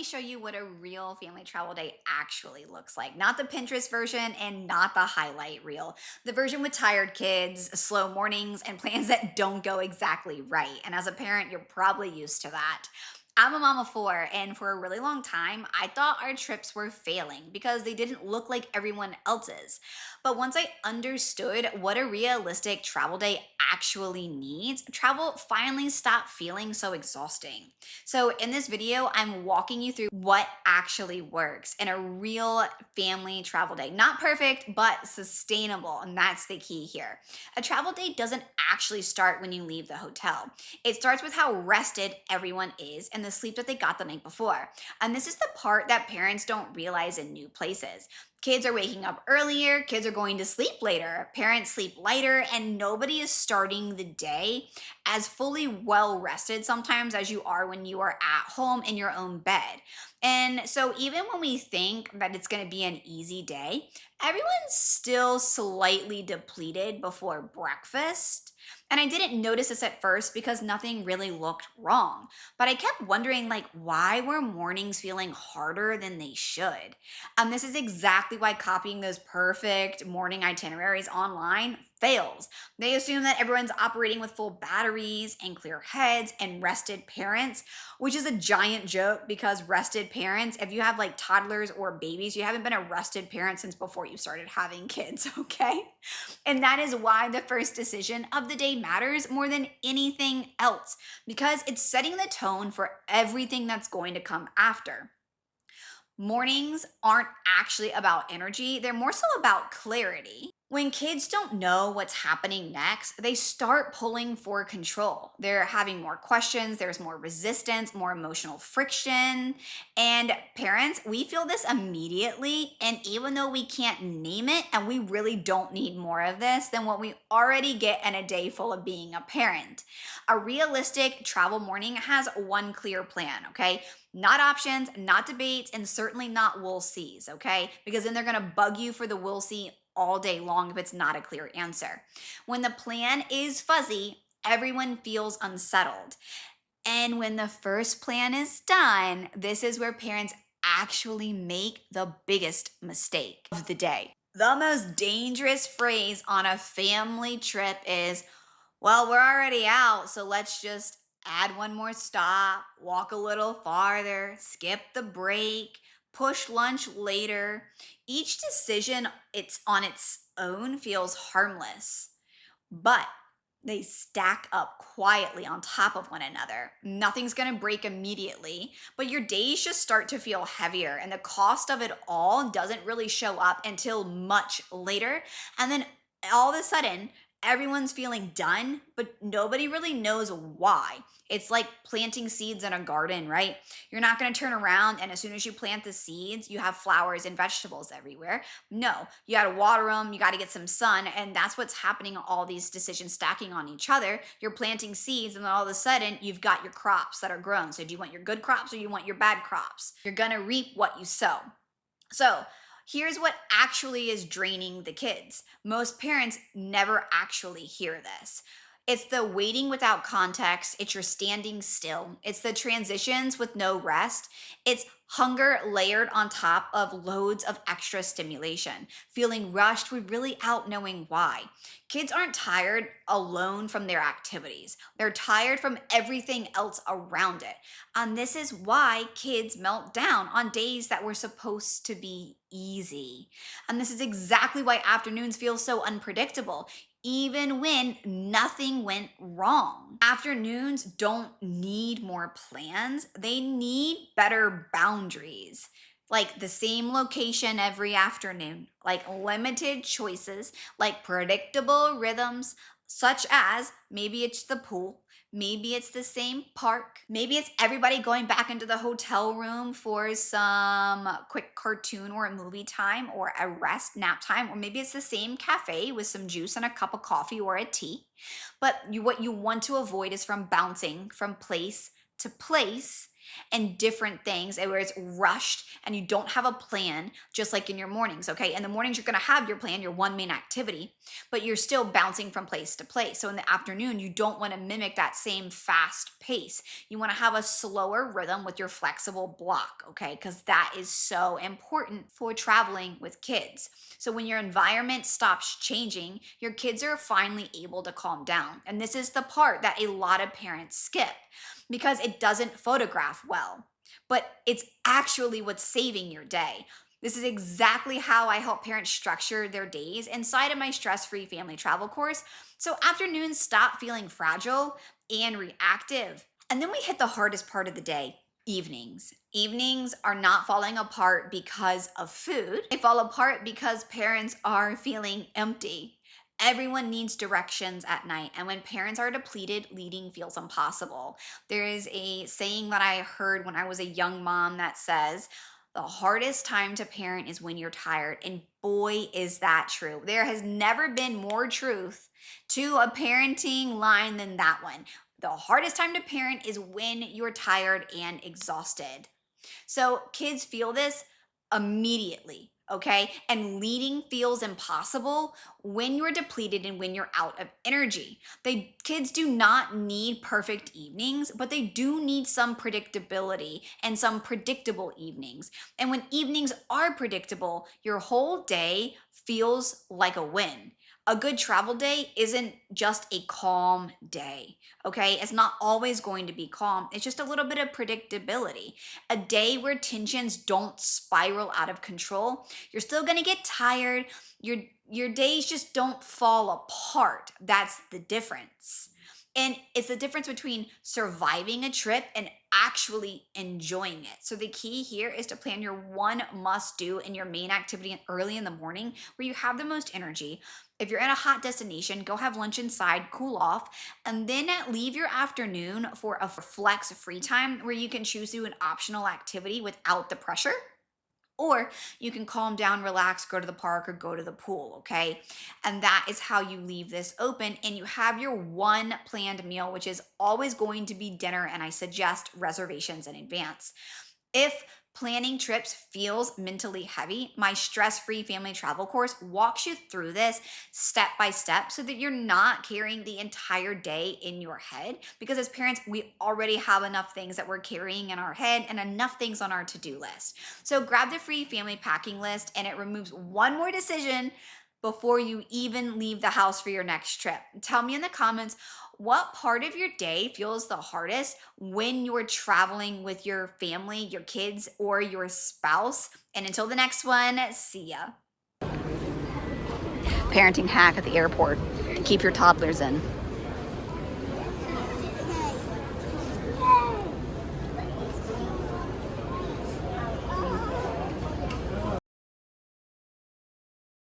show you what a real family travel day actually looks like. Not the Pinterest version and not the highlight reel. The version with tired kids, slow mornings, and plans that don't go exactly right. And as a parent, you're probably used to that. I'm a mom of four, and for a really long time, I thought our trips were failing because they didn't look like everyone else's. But once I understood what a realistic travel day actually needs, travel finally stopped feeling so exhausting. So, in this video, I'm walking you through what actually works in a real family travel day. Not perfect, but sustainable. And that's the key here. A travel day doesn't actually start when you leave the hotel, it starts with how rested everyone is and the sleep that they got the night before. And this is the part that parents don't realize in new places. Kids are waking up earlier, kids are going to sleep later, parents sleep lighter, and nobody is starting the day as fully well rested sometimes as you are when you are at home in your own bed. And so, even when we think that it's going to be an easy day, everyone's still slightly depleted before breakfast. And I didn't notice this at first because nothing really looked wrong. But I kept wondering, like, why were mornings feeling harder than they should? And this is exactly why copying those perfect morning itineraries online fails. They assume that everyone's operating with full batteries and clear heads and rested parents, which is a giant joke because rested parents, if you have like toddlers or babies, you haven't been a rested parent since before you started having kids, okay? And that is why the first decision of the day matters more than anything else because it's setting the tone for everything that's going to come after. Mornings aren't actually about energy, they're more so about clarity. When kids don't know what's happening next, they start pulling for control. They're having more questions, there's more resistance, more emotional friction. And parents, we feel this immediately. And even though we can't name it and we really don't need more of this than what we already get in a day full of being a parent, a realistic travel morning has one clear plan, okay? Not options, not debates, and certainly not we'll sees, okay? Because then they're gonna bug you for the we'll see all day long if it's not a clear answer. When the plan is fuzzy, everyone feels unsettled. And when the first plan is done, this is where parents actually make the biggest mistake of the day. The most dangerous phrase on a family trip is, well, we're already out, so let's just add one more stop, walk a little farther, skip the break, push lunch later. Each decision it's on its own feels harmless, but they stack up quietly on top of one another. Nothing's going to break immediately, but your days just start to feel heavier, and the cost of it all doesn't really show up until much later. And then all of a sudden, everyone's feeling done, but nobody really knows why. It's like planting seeds in a garden, right? You're not going to turn around and as soon as you plant the seeds, you have flowers and vegetables everywhere. No, you got to water them, you got to get some sun, and that's what's happening. All these decisions stacking on each other. You're planting seeds, and then all of a sudden, you've got your crops that are grown. So, do you want your good crops or you want your bad crops? You're gonna reap what you sow. So, here's what actually is draining the kids. Most parents never actually hear this. It's the waiting without context. It's your standing still. It's the transitions with no rest. It's hunger layered on top of loads of extra stimulation, feeling rushed without knowing why. Kids aren't tired alone from their activities, they're tired from everything else around it. And this is why kids melt down on days that were supposed to be easy. And this is exactly why afternoons feel so unpredictable, even when nothing went wrong. Afternoons don't need more plans, they need better boundaries. Like the same location every afternoon, like limited choices, like predictable rhythms, such as maybe it's the pool, maybe it's the same park, maybe it's everybody going back into the hotel room for some quick cartoon or a movie time or a rest nap time, or maybe it's the same cafe with some juice and a cup of coffee or a tea. But what you want to avoid is from bouncing from place to place and different things, and where it's rushed and you don't have a plan, just like in your mornings, okay? In the mornings, you're gonna have your plan, your one main activity, but you're still bouncing from place to place. So in the afternoon, you don't wanna mimic that same fast pace. You wanna have a slower rhythm with your flexible block, okay? Because that is so important for traveling with kids. So when your environment stops changing, your kids are finally able to calm down. And this is the part that a lot of parents skip because it doesn't photograph well, but it's actually what's saving your day. This is exactly how I help parents structure their days inside of my stress free family travel course. So afternoons stop feeling fragile and reactive. And then we hit the hardest part of the day, evenings. Evenings are not falling apart because of food, they fall apart because parents are feeling empty. Everyone needs directions at night, and when parents are depleted, leading feels impossible. There is a saying that I heard when I was a young mom that says, the hardest time to parent is when you're tired. And boy, is that true. There has never been more truth to a parenting line than that one. The hardest time to parent is when you're tired and exhausted. So kids feel this immediately, okay? And leading feels impossible when you're depleted and when you're out of energy. They kids do not need perfect evenings, but they do need some predictability and some predictable evenings. And when evenings are predictable, your whole day feels like a win. A good travel day isn't just a calm day, okay? It's not always going to be calm. It's just a little bit of predictability, a day where tensions don't spiral out of control. You're still going to get tired. Your days just don't fall apart. That's the difference. And it's the difference between surviving a trip and actually enjoying it. So the key here is to plan your one must do in your main activity early in the morning where you have the most energy. If you're in a hot destination, go have lunch inside, cool off, and then leave your afternoon for a flex free time where you can choose to do an optional activity without the pressure. Or you can calm down, relax, go to the park, or go to the pool, okay? And that is how you leave this open. And you have your one planned meal, which is always going to be dinner. And I suggest reservations in advance. If planning trips feels mentally heavy, my stress free family travel course walks you through this step by step so that you're not carrying the entire day in your head. Because as parents, we already have enough things that we're carrying in our head and enough things on our to do list. So grab the free family packing list, and it removes one more decision before you even leave the house for your next trip. Tell me in the comments what part of your day feels the hardest when you're traveling with your family, your kids, or your spouse. And until the next one, see ya. Parenting hack at the airport. Keep your toddlers in.